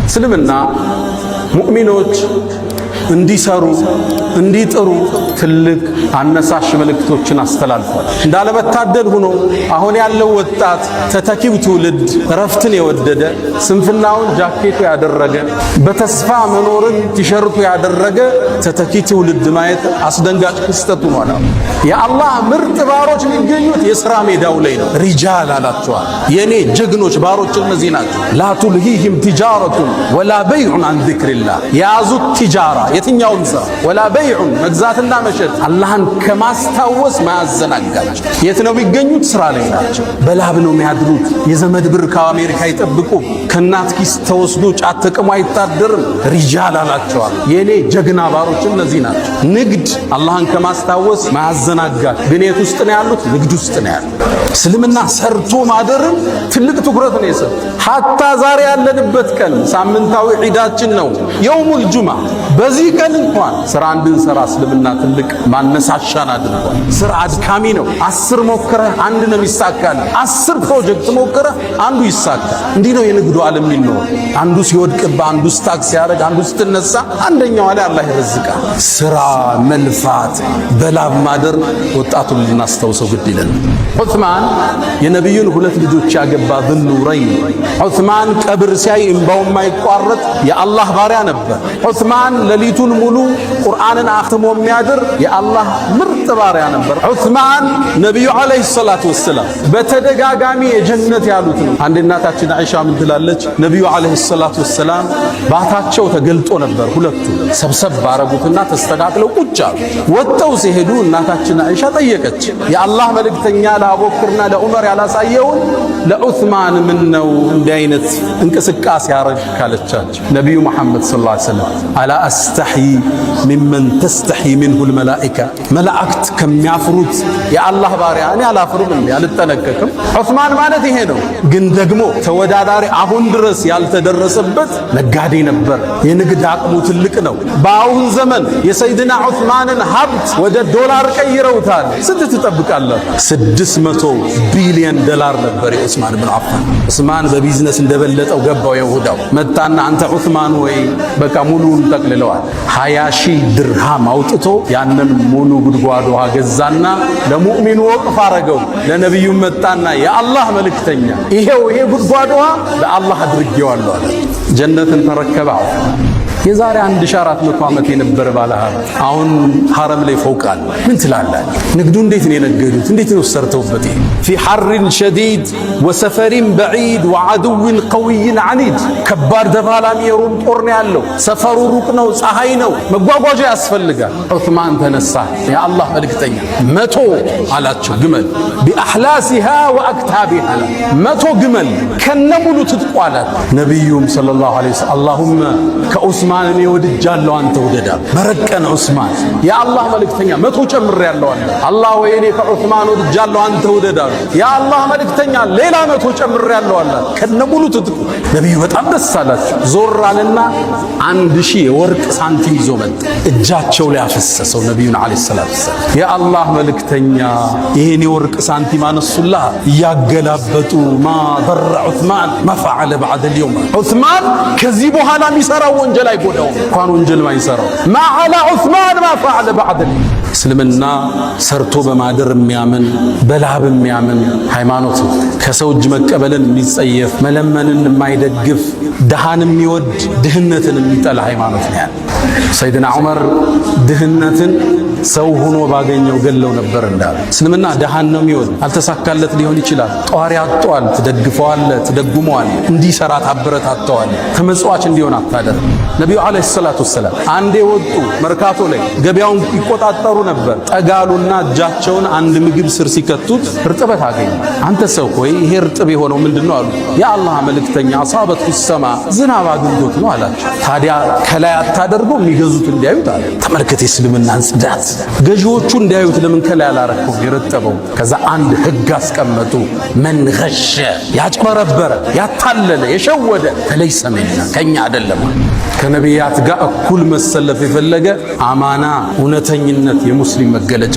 እስልምና ሙእሚኖች እንዲሰሩ እንዲጥሩ ትልቅ አነሳሽ መልእክቶችን አስተላልፏል። እንዳለመታደል ሆኖ አሁን ያለው ወጣት ተተኪው ትውልድ ረፍትን የወደደ ስንፍናውን ጃኬቱ ያደረገ በተስፋ መኖርን ቲሸርቱ ያደረገ ተተኪ ትውልድ ማየት አስደንጋጭ ክስተት ሆኗል። የአላህ ምርጥ ባሮች የሚገኙት የሥራ ሜዳው ላይ ነው። ሪጃል አላቸዋል። የኔ ጀግኖች ባሮች እነዚህ ናቸው። ላ ቱልሂህም ቲጃረቱን ወላ በይዑን አን ዚክሪላህ የያዙት ቲጃራ የትኛውም ሥራ ወላ በይዑን መግዛትና መሸጥ አላህን ከማስታወስ ማያዘናጋቸው። የት ነው የሚገኙት? ሥራ ላይ ናቸው። በላብ ነው የሚያድሩት። የዘመድ ብር ከአሜሪካ ይጠብቁ። ከእናት ኪስ ተወስዶ ጫት ተቅሞ አይታደርም። ሪጃል አላቸዋል። የኔ ጀግና ባሮች እነዚህ ናቸው። ንግድ አላህን ከማስታወስ ማያዘናጋቸው። ግን የት ውስጥ ነው ያሉት? ንግድ ውስጥ ነው ያሉት። እስልምና ሰርቶ ማደርን ትልቅ ትኩረት ነው የሰጠው። ሐታ ዛሬ ያለንበት ቀን ሳምንታዊ ዒዳችን ነው የውሙል ጁማ። በዚህ ቀን እንኳን ስራ እንድንሰራ እስልምና ትልቅ ማነሳሻን አድርጓል። ስራ አድካሚ ነው። 10 ሞክረህ አንድ ነው የሚሳካል። 10 ፕሮጀክት ሞክረህ አንዱ ይሳካል። እንዲህ ነው የንግዱ ዓለም የሚኖር። አንዱ ሲወድቅብህ፣ አንዱ ስታክ ሲያደርግ፣ አንዱ ስትነሳ አንደኛው ላይ አላህ ይረዝቃል። ስራ መልፋት፣ በላብ ማደር ወጣቱን ልናስታውሰው ግድ ይላል። ዑስማን የነቢዩን 2 ልጆች ያገባ ዙኑረይን። ዑስማን ቀብር ሲያይ እንባው የማይቋረጥ የአላህ ባሪያ ነበር። ዑስማን ሌሊቱን ሙሉ ቁርአንን አኽትሞ የሚያድር የአላህ ምርጥ ባሪያ ነበር። ዑስማን ነቢዩ ዓለይሂ ሰላቱ ወሰላም በተደጋጋሚ የጀነት ያሉት ነው። አንድ እናታችን አይሻ ምን ትላለች? ነቢዩ ዓለይሂ ሰላቱ ወሰላም ባታቸው ተገልጦ ነበር። ሁለቱ ሰብሰብ ባረጉትና ተስተካክለው ቁጭ አሉ። ወጥተው ሲሄዱ እናታችን አይሻ ጠየቀች፣ የአላህ መልእክተኛ ለአቡበክርና ለዑመር ያላሳየውን ለዑስማን ምን ነው እንዲህ አይነት እንቅስቃሴ ያረግ ካለቻቸው ነቢዩ መሐመድ ሰለላሁ ዐለይሂ ወሰለም አላ አስተሕይ ሚመን ተስተሕይ ሚንሁ ልመላኢካ መላእክት ከሚያፍሩት የአላህ ባሪያ እኔ አላፍርም እንዴ? አልጠነቀቅም? ዑስማን ማለት ይሄ ነው። ግን ደግሞ ተወዳዳሪ አሁን ድረስ ያልተደረሰበት ነጋዴ ነበር። የንግድ አቅሙ ትልቅ ነው። በአሁን ዘመን የሰይድና ዑስማንን ሀብት ወደ ዶላር ቀይረውታል። ስንት ትጠብቃለህ? 600 ቢሊዮን ዶላር ነበር የዑስማን ብን አፋን። ዑስማን በቢዝነስ እንደበለጠው ገባው። የሁዳው መጣና አንተ ዑስማን ወይ በቃ ሙሉን ጠቅልለዋል። 20 ሺህ ድርሃም አውጥቶ ያንን ሙሉ ጉድጓድ ውሃ ገዛና ለሙእሚኑ ወቅፍ አረገው። ለነቢዩ መጣና የአላህ መልእክተኛ ይሄው ይሄ ጉድጓድ ውሃ ለአላህ አድርጌዋለሁ አለ። ጀነትን ተረከበ። የዛሬ 1400 ዓመት የነበረ ባለሀብት አሁን ሐረም ላይ ፎቅ አለ። ምን ትላላችሁ? ንግዱ እንዴት ነው የነገዱት? እንዴት ነው ሰርተውበት? ፊ ሐርን ሸዲድ ወሰፈሪን በዒድ ወዐዱዊን ቀዊይን ዐኒድ። ከባድ ተፋላሚ የሩም ጦር ነው ያለው። ሰፈሩ ሩቅ ነው፣ ፀሐይ ነው፣ መጓጓዣ ያስፈልጋል። ዑስማን ተነሳ። የአላህ መልእክተኛ 100 አላቸው ግመል ቢአሕላሲሃ ወአክታቢሃ 100 ግመል ከነሙሉ ትጥቁ አላት። ነቢዩም ሰለላሁ ዐለይሂ ወሰለም አላሁመ ከዑስማን እኔ ወድጃለሁ አንተ ውደዳ። በረቀነ ዑስማን የአላህ መልእክተኛ 100 ጨምሬያለሁ አለ። አላህ ወይ እኔ ከዑስማን ወድጃለሁ አንተ ውደዳ። የአላህ መልእክተኛ ሌላ 100 ጨምሬያለሁ አለ። ከነሙሉ ትጥቁ ነብዩ በጣም ደስ አላቸው። ዞር አለና 1000 የወርቅ ሳንቲም ይዞ መጣ። እጃቸው ላይ አፈሰሰው። ነብዩን አለይሂ ሰላቱ ወሰለም የአላህ መልእክተኛ ይሄን የወርቅ ሳንቲም አነሱላ እያገላበጡ ማ ضر ዑስማን ما فعل بعد اليوم ዑስማን ከዚህ በኋላ የሚሰራው ወንጀል አይጎዳው እንኳን ወንጀል ማይሰራው ما على عثمان ما فعل بعد اليوم። እስልምና ሰርቶ በማደር የሚያምን በላብ የሚያምን ሃይማኖት ነው። ከሰው እጅ መቀበልን የሚጸየፍ መለመንን የማይደግፍ ድሃን የሚወድ ድህነትን የሚጠላ ሃይማኖት ነው ያለው። ሰይድና ዑመር ድህነትን ሰው ሆኖ ባገኘው ገለው ነበር እንዳለ። እስልምና ድሃን ነው የሚወድ። አልተሳካለት ሊሆን ይችላል። ጧሪ አጥቷል፣ ትደግፈዋለህ፣ ትደጉመዋለህ፣ እንዲሰራ ታበረታተዋለህ። ተመጽዋች እንዲሆን አታደርግ። ነብዩ አለይሂ ሰላቱ ወሰላም አንዴ ወጡ መርካቶ ላይ ገበያውን ይቆጣጠሩ ነበር። ጠጋሉና እጃቸውን አንድ ምግብ ስር ሲከቱት እርጥበት አገኙ። አንተ ሰው ሆይ ይሄ እርጥብ የሆነው ምንድነው አሉ። የአላህ መልእክተኛ አሳበት ሰማ ዝናብ አግኝቶት ነው አላቸው። ታዲያ ከላይ አታደርገው የሚገዙት እንዲያዩት አለ። ተመልከት የእስልምናን ጽዳት። ገዢዎቹ እንዲያዩት ለምን ከላይ ያላረከው ይረጠበው? ከዛ አንድ ህግ አስቀመጡ። መን ገሸ ያጭበረበረ ያታለለ የሸወደ ፈለይሰ ሚና ከኛ አይደለም። ከነቢያት ጋር እኩል መሰለፍ የፈለገ አማና እውነተኝነት የሙስሊም መገለጫ።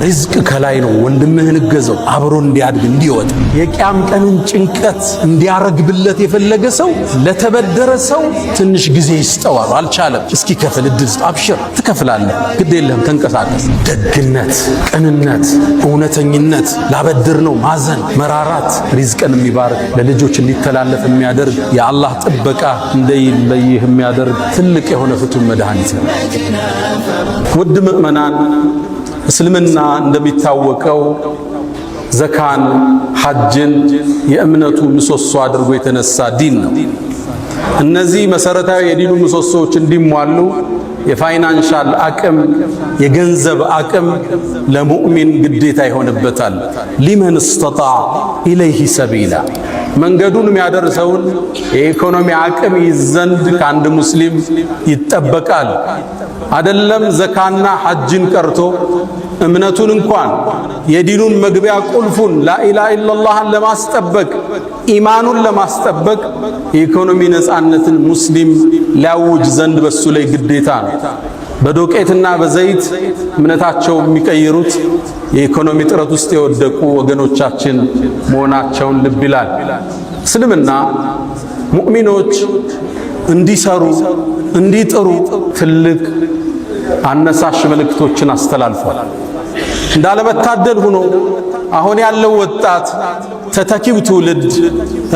ሪዝቅ ከላይ ነው። ወንድምህን እገዘው አብሮ እንዲያድግ እንዲወጣ። የቂያም ቀንን ጭንቀት እንዲያረግብለት የፈለገ ሰው ለተበደረ ሰው ትንሽ ጊዜ ይስጠዋል። አልቻለም፣ እስኪ ከፍል እድል ስጥ። አብሽር ትከፍላለህ፣ ግድ የለህም ተንቀሳቀስ። ደግነት፣ ቅንነት፣ እውነተኝነት፣ ላበድር ነው ማዘን፣ መራራት ሪዝቅን የሚባርክ ለልጆች እንዲተላለፍ የሚያደርግ የአላህ ጥበቃ እንደይለይህ የሚያደርግ ትልቅ የሆነ ፍቱን መድኃኒት ነው። ውድ ምእመናን፣ እስልምና እንደሚታወቀው ዘካን፣ ሐጅን የእምነቱ ምሰሶ አድርጎ የተነሳ ዲን ነው። እነዚህ መሰረታዊ የዲኑ ምሰሶዎች እንዲሟሉ የፋይናንሻል አቅም፣ የገንዘብ አቅም ለሙእሚን ግዴታ ይሆንበታል። ሊመን استطاع ኢለይሂ ሰቢላ መንገዱን የሚያደርሰውን የኢኮኖሚ አቅም ይዘንድ ከአንድ ሙስሊም ይጠበቃል። አይደለም ዘካና ሐጅን ቀርቶ እምነቱን እንኳን የዲኑን መግቢያ ቁልፉን ላኢላሃ ኢላላህን ለማስጠበቅ ኢማኑን ለማስጠበቅ የኢኮኖሚ ነፃነትን ሙስሊም ሊያውጅ ዘንድ በሱ ላይ ግዴታ ነው። በዶቄትና በዘይት እምነታቸው የሚቀይሩት የኢኮኖሚ ጥረት ውስጥ የወደቁ ወገኖቻችን መሆናቸውን ልብ ይላል። እስልምና ሙእሚኖች እንዲሰሩ እንዲጥሩ ትልቅ አነሳሽ መልእክቶችን አስተላልፏል። እንዳለመታደል ሆኖ አሁን ያለው ወጣት ተተኪው ትውልድ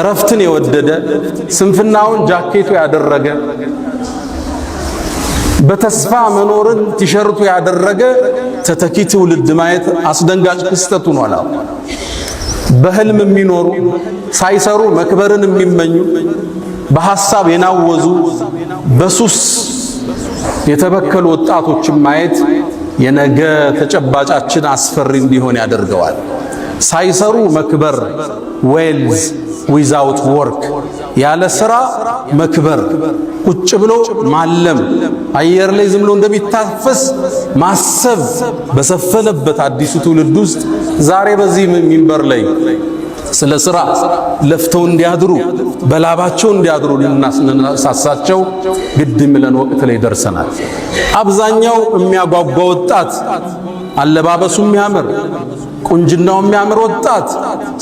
እረፍትን የወደደ ስንፍናውን ጃኬቱ ያደረገ በተስፋ መኖርን ቲሸርቱ ያደረገ ተተኪ ትውልድ ማየት አስደንጋጭ ክስተት ሆኗል። በህልም የሚኖሩ ሳይሰሩ መክበርን የሚመኙ በሐሳብ የናወዙ በሱስ የተበከሉ ወጣቶችን ማየት የነገ ተጨባጫችን አስፈሪ እንዲሆን ያደርገዋል። ሳይሰሩ መክበር ዌልዝ ዊዛውት ወርክ ያለ ስራ መክበር፣ ቁጭ ብሎ ማለም፣ አየር ላይ ዝም ብሎ እንደሚታፈስ ማሰብ በሰፈነበት አዲሱ ትውልድ ውስጥ ዛሬ በዚህ ሚንበር ላይ ስለ ስራ ለፍተው እንዲያድሩ በላባቸው እንዲያድሩ ልናሳሳቸው ግድ የሚለን ወቅት ላይ ደርሰናል። አብዛኛው የሚያጓጓ ወጣት አለባበሱ የሚያምር ቁንጅናው የሚያምር ወጣት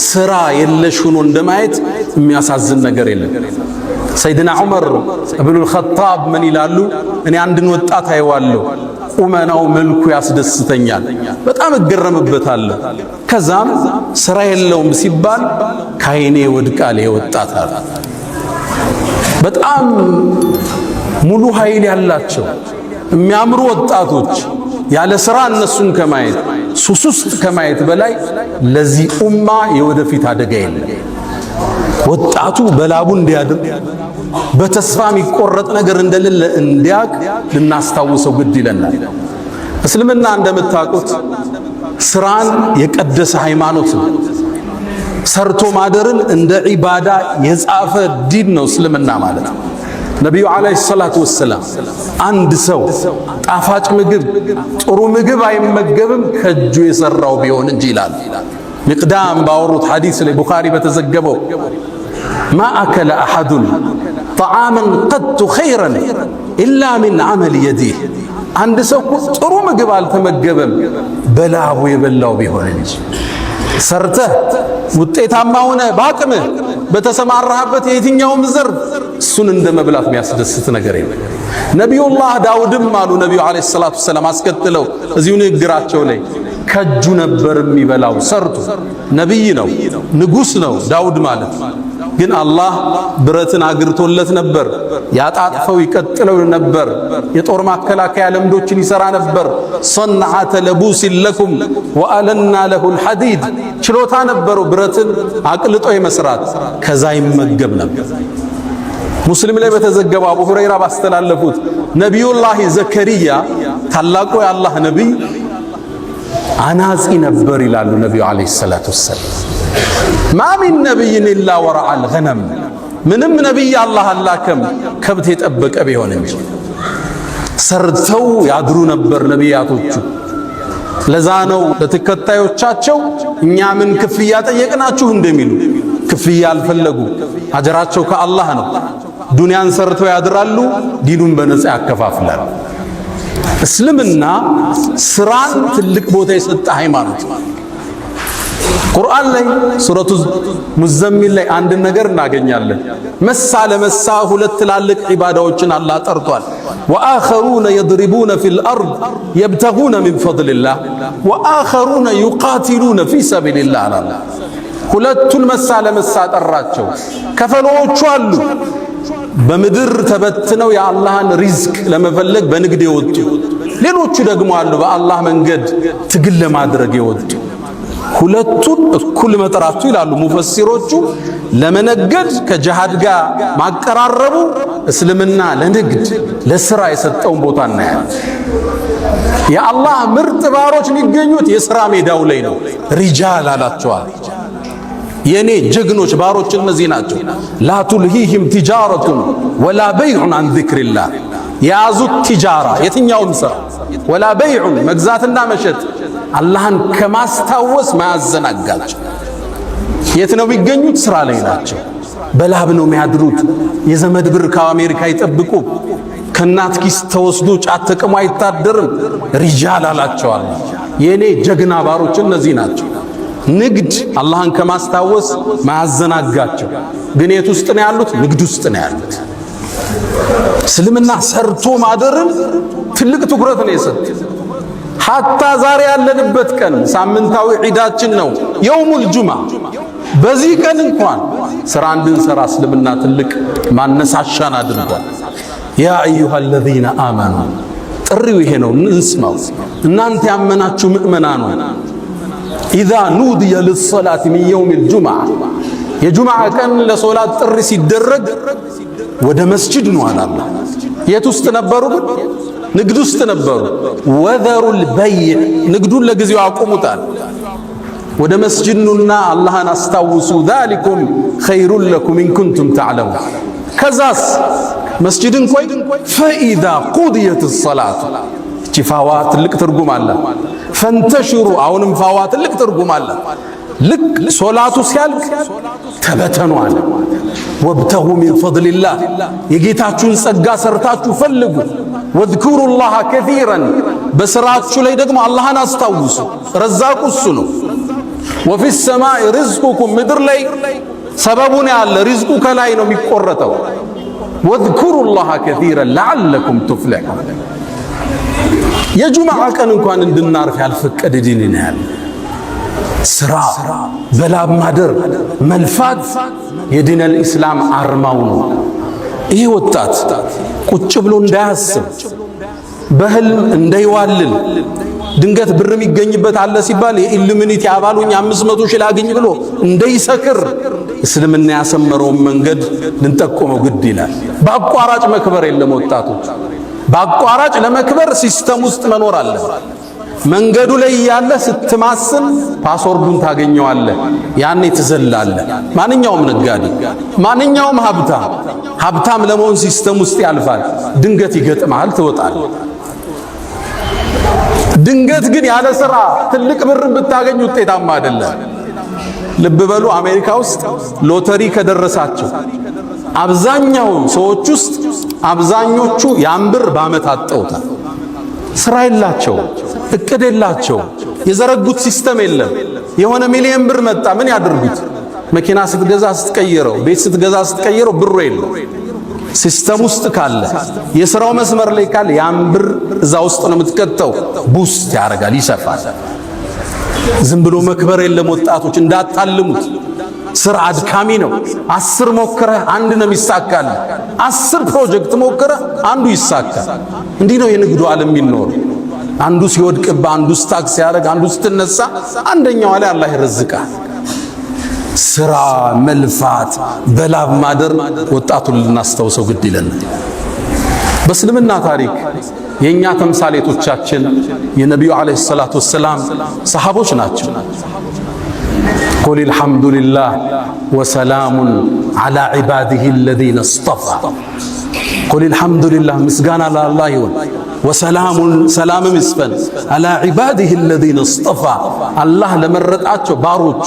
ስራ የለሽ ሆኖ እንደማየት የሚያሳዝን ነገር የለም። ሰይድና ዑመር ኢብኑል ኸጣብ ምን ይላሉ? እኔ አንድን ወጣት አይዋለሁ፣ ቁመናው መልኩ ያስደስተኛል፣ በጣም እገረምበታለሁ። ከዛም ስራ የለውም ሲባል ካይኔ ወድቃል ወጣት አለ። በጣም ሙሉ ኃይል ያላቸው የሚያምሩ ወጣቶች ያለ ስራ እነሱን ከማየት ሱስ ውስጥ ከማየት በላይ ለዚህ ኡማ የወደፊት አደጋ የለም። ወጣቱ በላቡ እንዲያድር በተስፋ የሚቆረጥ ነገር እንደሌለ እንዲያቅ ልናስታውሰው ግድ ይለናል። እስልምና እንደምታውቁት ስራን የቀደሰ ሃይማኖት ነው። ሰርቶ ማደርን እንደ ዒባዳ የጻፈ ዲን ነው እስልምና ማለት ነው። ነቢዩ ዓለይሂ ሰላቱ ወሰላም አንድ ሰው ጣፋጭ ምግብ ጥሩ ምግብ አይመገብም ከእጁ የሰራው ቢሆን እንጂ ይላል። ሚቅዳም ባወሩት ሐዲስ ላይ ቡኻሪ በተዘገበው ማ አከለ አሐዱን ጠዓመን ቀጡ ኸይረን ኢላ ሚን ዐመል የዲህ፣ አንድ ሰው ጥሩ ምግብ አልተመገበም በላቡ የበላው ቢሆን እንጂ። ሰርተህ ውጤታማ ሆነ በአቅምህ በተሰማራህበት የትኛውም ዘርፍ እሱን እንደ መብላት የሚያስደስት ነገር የለም። ነቢዩላህ ዳውድም አሉ ነቢዩ ዓለይሂ ሰላቱ ወሰላም አስከትለው እዚሁ ንግግራቸው ላይ ከእጁ ነበር የሚበላው ሰርቶ። ነቢይ ነው፣ ንጉሥ ነው ዳውድ ማለት። ግን አላህ ብረትን አግርቶለት ነበር፣ ያጣጥፈው ይቀጥለው ነበር። የጦር ማከላከያ ልምዶችን ይሰራ ነበር። ሰንዓተ ለቡሲን ለኩም ወአለና ለሁል ሐዲድ፣ ችሎታ ነበረው ብረትን አቅልጦ የመስራት። ከዛ ይመገብ ነበር። ሙስሊም ላይ በተዘገበው አቡ ሁረይራ ባስተላለፉት ነቢዩላህ ዘከሪያ ታላቁ የአላህ ነቢይ አናጺ ነበር ይላሉ ነቢዩ ዓለይሂ ሰላቱ ወሰላም። ማ ሚን ነቢይን ኢላ ወረዐል ገነም፣ ምንም ነቢይ አላህ አላከም ከብት የጠበቀ ቢሆን እንጂ። ሰርተው ያድሩ ነበር ነቢያቶቹ። ለዛ ነው ለተከታዮቻቸው እኛ ምን ክፍያ ጠየቅናችሁ እንደሚሉ ክፍያ አልፈለጉ። አጀራቸው ከአላህ ነው። ዱንያን ሰርተው ያድራሉ፣ ዲኑን በነፃ ያከፋፍላሉ። እስልምና ስራን ትልቅ ቦታ የሰጠ ሃይማኖት። ቁርአን ላይ ሱረቱ ሙዘሚል ላይ አንድ ነገር እናገኛለን። መሳ ለመሳ ሁለት ትላልቅ ዒባዳዎችን አላህ ጠርቷል። ወአኸሩነ የድሪቡነ ፊል አርድ የብተጉነ ሚን ፈድሊላህ ወአኸሩነ ዩቃቲሉነ ፊ ሰቢልላህ አላለ። ሁለቱን መሳ ለመሳ ጠራቸው። ከፈሎቹ አሉ በምድር ተበትነው የአላህን ሪዝቅ ለመፈለግ በንግድ የወጡ፣ ሌሎቹ ደግሞ አሉ በአላህ መንገድ ትግል ለማድረግ የወጡ። ሁለቱን እኩል መጠራቱ ይላሉ ሙፈሲሮቹ። ለመነገድ ከጂሃድ ጋር ማቀራረቡ እስልምና ለንግድ ለስራ የሰጠውን ቦታ እናያለን። የአላህ ምርጥ ባሮች የሚገኙት የሥራ ሜዳው ላይ ነው። ሪጃል አላቸዋል። የኔ ጀግኖች ባሮች እነዚህ ናቸው። ላ ቱልሂህም ቲጃረቱን ወላ በይዑን አን ዚክሪላህ። የያዙት ቲጃራ የትኛውም ሥራ ወላ በይዑን መግዛትና መሸጥ አላህን ከማስታወስ ማያዘናጋቸው። የት ነው የሚገኙት? ስራ ላይ ናቸው። በላብ ነው የሚያድሩት። የዘመድ ብር ከአሜሪካ ይጠብቁ። ከእናት ኪስ ተወስዶ ጫት ተቅሞ አይታደርም። ሪጃል አላቸዋል። የኔ ጀግና ባሮች እነዚህ ናቸው። ንግድ አላህን ከማስታወስ ማያዘናጋቸው። ግን የት ውስጥ ነው ያሉት? ንግድ ውስጥ ነው ያሉት። እስልምና ሰርቶ ማደርን ትልቅ ትኩረት ነው የሰጠው። ሐታ ዛሬ ያለንበት ቀን ሳምንታዊ ዒዳችን ነው የውሙል ጁማ። በዚህ ቀን እንኳን ስራ እንድንሰራ እስልምና ትልቅ ማነሳሻን አድርጓል። ያ አዩሃ አለዚነ አመኑ፣ ጥሪው ይሄ ነው፣ እንስማው። እናንተ ያመናችሁ ምእመናኑ ኢዛ ኑድየ ሊሰላት ሚን የውሚል ጁምዓ፣ የጁምዓ ቀን ለሶላት ጥሪ ሲደረግ ወደ መስጂድ ነው አላህ። የት ውስጥ ነበሩ? ንግድ ውስጥ ነበሩ። ወዘሩል በይዕ፣ ንግዱን ለጊዜው አቁሙታል። ወደ መስጂድ ኑና አላህን አስታውሱ። ዛሊኩም ኸይሩን ለኩም ኢን ኩንቱም ተዕለሙን። ከዛስ መስጂድን ቆይ ፈኢዛ ቁድየት ሰላት፣ እቺ ፋዋ ትልቅ ትርጉም አለ። ፈንተሽሩ፣ አሁንም ፋዋ ትልቅ ትርጉም አለ። ልክ ሶላቱ ሲያልቅ ተበተኑ አለ። ወብተጉ ሚን ፈድሊላህ፣ የጌታችሁን ጸጋ ሰርታችሁ ፈልጉ። ወዝኩሩላህ ከሲረን፣ በስራችሁ ላይ ደግሞ አላህን አስታውሱ። ረዛቁ እሱ ነው። ወፊ ሰማይ ሪዝቁኩም፣ ምድር ላይ ሰበቡን ያለ ሪዝቁ ከላይ ነው የሚቆረጠው። ወዝኩሩላህ ከሲረን ለዓለኩም ቱፍሊሑን። የጁምዓ ቀን እንኳን እንድናርፍ ያልፈቀደ ዲን ነው ያለ። ስራ በላብ ማደር መልፋት የዲነል ኢስላም አርማው ነው። ይህ ወጣት ቁጭ ብሎ እንዳያስብ፣ በህልም እንዳይዋልል፣ ድንገት ብር የሚገኝበት አለ ሲባል የኢሉሚኒቲ አባሉኝ 500 ሺህ ላግኝ ብሎ እንዳይሰክር እስልምና ያሰመረውን መንገድ ልንጠቆመው ግድ ይላል። በአቋራጭ መክበር የለም። ወጣቶች በአቋራጭ ለመክበር ሲስተም ውስጥ መኖር አለ። መንገዱ ላይ ያለ ስትማስን ፓስወርዱን ታገኘዋለህ። ያኔ ትዘላለህ። ማንኛውም ነጋዴ፣ ማንኛውም ሀብታም ለመሆን ሲስተም ውስጥ ያልፋል። ድንገት ይገጥማል፣ ትወጣለህ። ድንገት ግን ያለ ስራ ትልቅ ብርን ብታገኝ ውጤታማ አይደለም። ልብ በሉ፣ አሜሪካ ውስጥ ሎተሪ ከደረሳቸው አብዛኛው ሰዎች ውስጥ አብዛኞቹ ያን ብር በዓመት አጠውታል። ስራ የላቸው፣ እቅድ የላቸው፣ የዘረጉት ሲስተም የለም። የሆነ ሚሊዮን ብር መጣ፣ ምን ያድርጉት? መኪና ስትገዛ ስትቀይረው፣ ቤት ስትገዛ ስትቀይረው ብሩ የለው። ሲስተም ውስጥ ካለ የሥራው መስመር ላይ ካለ ያን ብር እዛ ውስጥ ነው የምትከተው። ቡስት ያደርጋል፣ ይሰፋል። ዝም ብሎ መክበር የለም። ወጣቶች እንዳታልሙት። ስራ አድካሚ ነው። 10 ሞክረህ አንድ ነው የሚሳካል። 10 ፕሮጀክት ሞክረህ አንዱ ይሳካል። እንዲህ ነው የንግዱ ዓለም የሚኖር። አንዱ ሲወድቅብህ፣ አንዱ ስታክ ሲያደርግ፣ አንዱ ስትነሳ፣ አንደኛው ላይ አላህ ይረዝቃል። ስራ መልፋት፣ በላብ ማደር ወጣቱን ልናስታውሰው ግድ ይለናል። በእስልምና ታሪክ የእኛ ተምሳሌቶቻችን የነቢዩ ዓለይሂ ሰላቱ ወሰላም ሰሃቦች ናቸው። ቁል አልሐምዱሊላህ ወሰላሙን ዐላ ዒባዲሂ አለዚነ እስጠፋ። ቁል አልሐምዱሊላህ፣ ምስጋና ለአላህ ይሁን። ወሰላሙን ሰላምም ይስፈን አላ ዒባዲሂ አለዚነ እስጠፋ አላህ ለመረጣቸው ባሮቹ።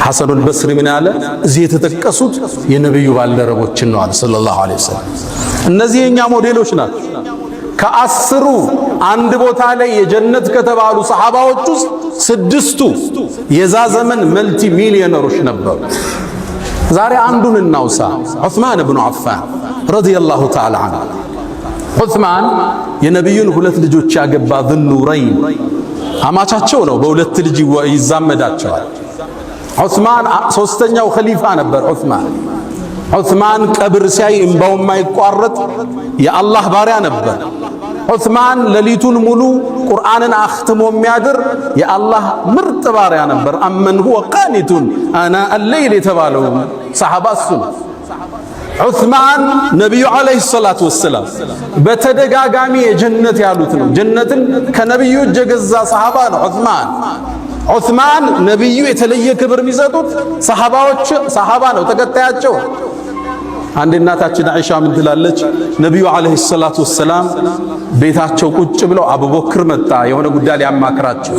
ሐሰኑል በስሪ ምን አለ? እዚህ የተጠቀሱት የነብዩ ባልደረቦችን ነው አለ ሰለላሁ ዐለይሂ ወሰለም። እነዚህ የኛ ሞዴሎች ናቸው። ከአስሩ አንድ ቦታ ላይ የጀነት ከተባሉ ሰሃባዎች ውስጥ 6ቱ የዛ ዘመን መልቲ ሚሊዮነሮች ነበሩ። ዛሬ አንዱን እናውሳ። ዑስማን ብኑ አፋን ረዲየላሁ ተዓላ ዐንሁ። ዑስማን የነብዩን 2 ልጆች ያገባ ዙኑረይን አማቻቸው ነው። በ2 ልጅ ይዛመዳቸዋል። ዑስማን 3ኛው ኸሊፋ ነበር። ዑስማን ቀብር ሲያይ እንባው የማይቋረጥ የአላህ ባሪያ ነበር። ዑስማን ሌሊቱን ሙሉ ቁርአንን አኽትሞ የሚያድር የአላህ ምርጥ ባሪያ ነበር። አመን ሁወ ቃኒቱን አና አለይል የተባለው ሰሃባ እሱ ነው። ዑስማን ነቢዩ ዓለይሂ ሰላቱ ወሰላም በተደጋጋሚ የጀነት ያሉት ነው። ጀነትን ከነቢዩ እጅ የገዛ ሰሃባ ነው ዑስማን። ነቢዩ የተለየ ክብር የሚሰጡት ሰሃባ ነው፣ ተከታያቸው። አንድ እናታችን አይሻ ምን ትላለች? ነቢዩ ዓለይሂ ሰላቱ ወሰላም ቤታቸው ቁጭ ብለው አቡበክር መጣ፣ የሆነ ጉዳይ ሊያማክራቸው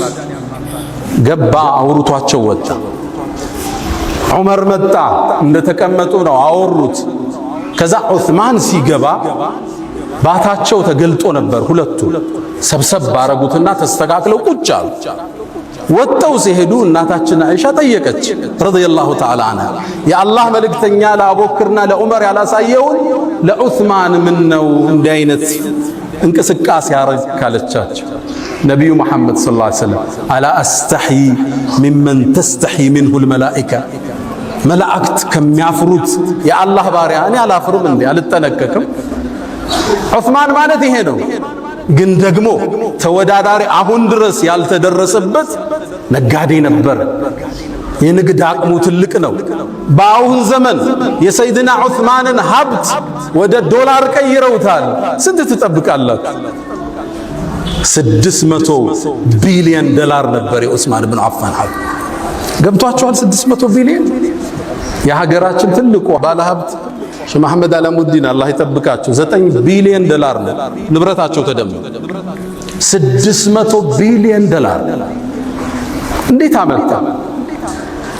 ገባ፣ አውርቷቸው ወጣ። ዑመር መጣ፣ እንደተቀመጡ ነው አወሩት። ከዛ ዑስማን ሲገባ ባታቸው ተገልጦ ነበር። ሁለቱ ሰብሰብ ባረጉትና ተስተካክለው ቁጭ አሉ። ወጥተው ሲሄዱ እናታችን አይሻ ጠየቀች ረዲየላሁ ተዓላ ዐንሃ፣ የአላህ መልእክተኛ ለአቡበክርና ለዑመር ያላሳየውን ለዑስማን ምን ነው እንዲህ አይነት እንቅስቃሴ ያረግ ካለቻቸው፣ ነቢዩ መሐመድ ሰለላሁ ዐለይሂ ወሰለም አላ አስተሕይ ሚመን ተስተሕይ ሚንሁ ልመላኢካ፣ መላእክት ከሚያፍሩት የአላህ ባሪያ እኔ አላፍርም እንዴ? አልጠነቀቅም? ዑስማን ማለት ይሄ ነው። ግን ደግሞ ተወዳዳሪ አሁን ድረስ ያልተደረሰበት ነጋዴ ነበር። የንግድ አቅሙ ትልቅ ነው። በአሁን ዘመን የሰይድና ዑስማንን ሀብት ወደ ዶላር ቀይረውታል። ስንት ትጠብቃላችሁ? 600 ቢሊዮን ዶላር ነበር የዑስማን ብን አፋን ሀብት። ገብቷችኋል? 600 ቢሊዮን። የሀገራችን ትልቁ ባለሀብት ሼህ መሐመድ አላሙዲን አላህ ይጠብቃቸው 9 ቢሊዮን ዶላር ነው ንብረታቸው ተደምሮ 600 ቢሊዮን ዶላር። እንዴት አመጣ?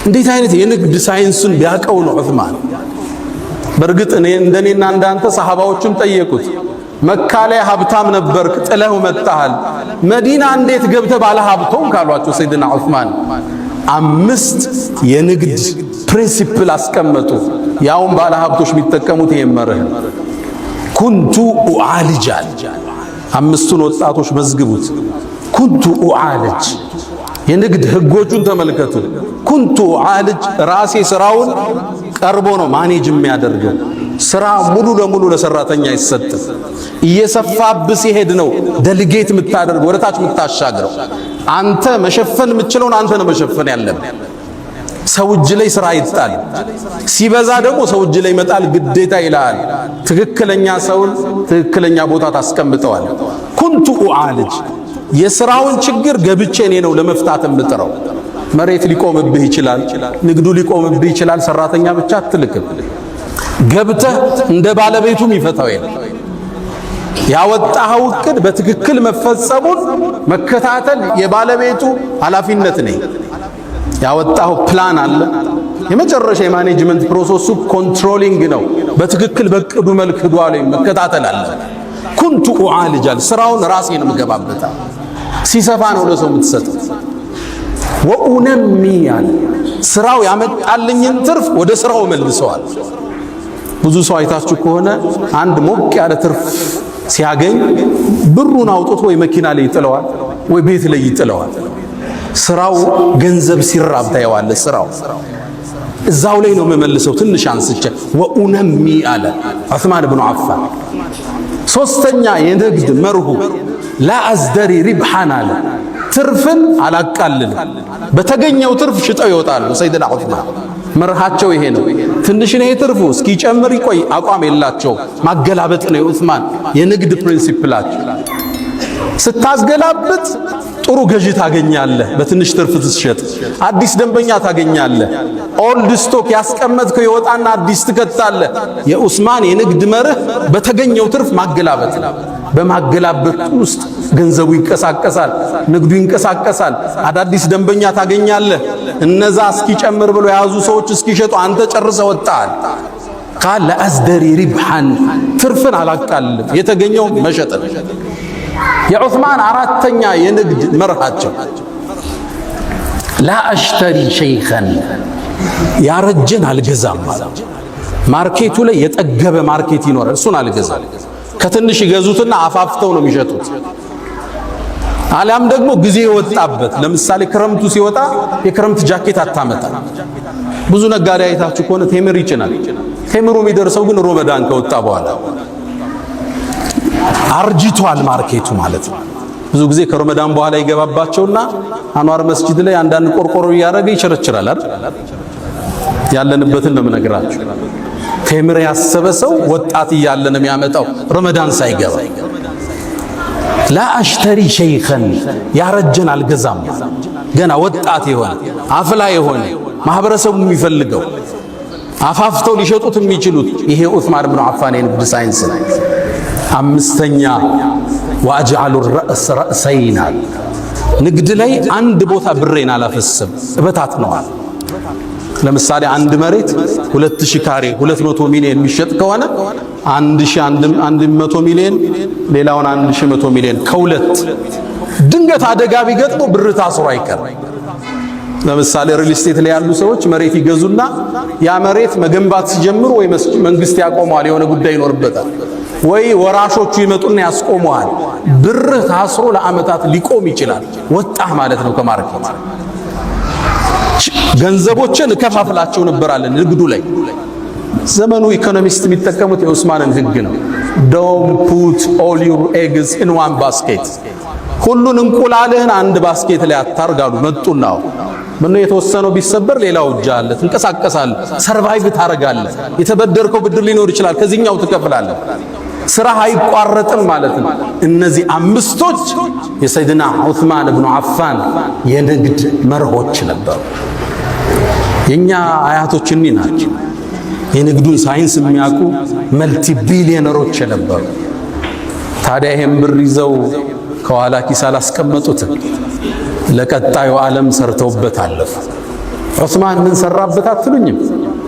እንዴት አይነት የንግድ ሳይንሱን ቢያቀው ነው ዑስማን። በእርግጥ እንደኔና እንዳንተ ሰሃባዎችም ጠየቁት፣ መካ ላይ ሀብታም ነበርክ ጥለው መጣሃል፣ መዲና እንዴት ገብተ ባለ ሀብቶም ካሏቸው ሰይድና ዑስማን 5 የንግድ ፕሪንሲፕል አስቀመጡ። ያውም ባለ ሀብቶች የሚጠቀሙት ይሄን መርህ ኩንቱ ኡዓልጃል። 5ቱን ወጣቶች መዝግቡት። ኩንቱ ኡዓልጅ፣ የንግድ ህጎቹን ተመልከቱ። ኩንቱ ኡዓልጅ፣ ራሴ ስራውን ቀርቦ ነው ማኔጅ የሚያደርገው። ስራ ሙሉ ለሙሉ ለሰራተኛ አይሰጥም። እየሰፋብህ ሲሄድ ነው ደልጌት የምታደርገው፣ ወደታች የምታሻግረው። አንተ መሸፈን የምትችለውን አንተ ነው መሸፈን ያለብህ። ሰው እጅ ላይ ስራ ይጣል፣ ሲበዛ ደግሞ ሰው እጅ ላይ መጣል ግዴታ ይላል። ትክክለኛ ሰውን ትክክለኛ ቦታ ታስቀምጠዋል። ኩንቱ ኡዓልጅ፣ የስራውን ችግር ገብቼ እኔ ነው ለመፍታት የምጥረው። መሬት ሊቆምብህ ይችላል፣ ንግዱ ሊቆምብህ ይችላል። ሰራተኛ ብቻ አትልክም። ገብተህ እንደ ባለቤቱም ይፈታው የለም። ያወጣኸው እቅድ በትክክል መፈጸሙን መከታተል የባለቤቱ ኃላፊነት ነው። ያወጣኸው ፕላን አለ። የመጨረሻ የማኔጅመንት ፕሮሰሱ ኮንትሮሊንግ ነው። በትክክል በቅዱ መልክ ሄዷል መከታተል አለ። ኩንቱ ኡዓልጃል፣ ስራውን ራሴ ነው የምገባበታ። ሲሰፋ ነው ለሰው የምትሰጠው። ወኡነሚ ያለ ስራው ያመጣልኝን ትርፍ ወደ ስራው መልሰዋል። ብዙ ሰው አይታችሁ ከሆነ አንድ ሞቅ ያለ ትርፍ ሲያገኝ ብሩን አውጥቶ ወይ መኪና ላይ ይጥለዋል ወይ ቤት ላይ ይጥለዋል። ስራው ገንዘብ ሲራብ ታየዋለህ። ስራው እዛው ላይ ነው የምመልሰው። ትንሽ አንስቼ ወኡነሚ አለ ዑስማን ብኑ አፋን። 3ኛ የንግድ መርሁ ላ አዝደሪ ሪብሓን አለ፣ ትርፍን አላቃልልም። በተገኘው ትርፍ ሽጠው ይወጣሉ ሰይድና ዑስማን። መርሃቸው ይሄ ነው። ትንሽ ነው የትርፉ እስኪጨምር ይቆይ አቋም የላቸው። ማገላበጥ ነው የዑስማን የንግድ ፕሪንሲፕላቸው። ስታስገላብጥ ጥሩ ገዢ ታገኛለህ፣ በትንሽ ትርፍ ትሸጥ። አዲስ ደንበኛ ታገኛለህ። ኦልድ ስቶክ ያስቀመጥከው ይወጣና አዲስ ትከታለህ። የዑስማን የንግድ መርህ በተገኘው ትርፍ ማገላበጥ ነው። በማገላበጥ ውስጥ ገንዘቡ ይንቀሳቀሳል፣ ንግዱ ይንቀሳቀሳል። አዳዲስ ደንበኛ ታገኛለህ። እነዛ እስኪጨምር ብሎ የያዙ ሰዎች እስኪሸጡ አንተ ጨርሰህ ወጣል። ቃል ለአዝደሪ ሪብሐን ትርፍን አላቃልም፣ የተገኘው መሸጥ። የዑስማን አራተኛ የንግድ መርሃቸው ላ አሽተሪ ሸይኸን ያረጀን አልገዛም። ማርኬቱ ላይ የጠገበ ማርኬት ይኖራል፣ እሱን አልገዛም። ከትንሽ ይገዙትና አፋፍተው ነው የሚሸጡት። አሊያም ደግሞ ጊዜ የወጣበት ለምሳሌ ክረምቱ ሲወጣ የክረምት ጃኬት አታመጣ። ብዙ ነጋዴ አይታችሁ ከሆነ ቴምር ይጭናል። ቴምሩ የሚደርሰው ግን ሮመዳን ከወጣ በኋላ አርጅቷል ማርኬቱ ማለት ነው። ብዙ ጊዜ ከረመዳን በኋላ ይገባባቸውና አንዋር መስጂድ ላይ አንዳንድ ቆርቆሮ እያደረገ ይቸረችራል አይደል? ያለንበትን ነው የምነግራችሁ። ቴምር ያሰበ ሰው ወጣት እያለ ነው የሚያመጣው ረመዳን ሳይገባ። ላ አሽተሪ ሸይኸን ያረጀን አልገዛም። ገና ወጣት የሆነ አፍላ የሆነ ማህበረሰቡ የሚፈልገው አፋፍተው ሊሸጡት የሚችሉት ይሄ ዑስማን ብኑ አፋን የንግድ ሳይንስ ነው። አምስተኛ ወአጅዐሉ ረእስ ረእሰይን፣ ንግድ ላይ አንድ ቦታ ብሬን አላፈስም እበታትነዋል። ለምሳሌ አንድ መሬት 2000 ካሬ 200 ሚሊዮን የሚሸጥ ከሆነ 1100 ሚሊዮን ሌላውን 1100 ሚሊዮን ከሁለት ድንገት አደጋ ቢገጥሞ ብር ታስሮ አይቀርም። ለምሳሌ ሪል ስቴት ላይ ያሉ ሰዎች መሬት ይገዙና ያ መሬት መገንባት ሲጀምሩ ወይ መንግስት ያቆመዋል፣ የሆነ ጉዳይ ይኖርበታል፣ ወይ ወራሾቹ ይመጡና ያስቆመዋል። ብር ታስሮ ለዓመታት ሊቆም ይችላል። ወጣህ ማለት ነው ከማርኬት። ገንዘቦችን ከፋፍላቸው ነበራለን ንግዱ ላይ። ዘመኑ ኢኮኖሚስት የሚጠቀሙት የዑስማንን ህግ ነው። ዶንት ፑት ኦል ዩር ኤግስ ኢን ዋን ባስኬት፣ ሁሉን እንቁላልህን አንድ ባስኬት ላይ አታርጋሉ። መጡና ምን የተወሰነው ቢሰበር ሌላው እጅ አለ፣ ትንቀሳቀሳለህ፣ ሰርቫይቭ ታረጋለህ። የተበደርከው ብድር ሊኖር ይችላል፣ ከዚህኛው ትከፍላለህ። ስራ አይቋረጥም ማለት ነው። እነዚህ አምስቶች የሰይድና ዑስማን ብኑ አፋን የንግድ መርሆች ነበሩ። የኛ አያቶች እኒ ናቸው። የንግዱን ሳይንስ የሚያውቁ መልቲ ቢሊዮነሮች ነበሩ። ታዲያ ይሄን ብር ይዘው ከኋላ ኪስ አላስቀመጡትም። ለቀጣዩ ዓለም ሰርተውበት አለፉ። ዑስማን ምን ሰራበት አትሉኝም?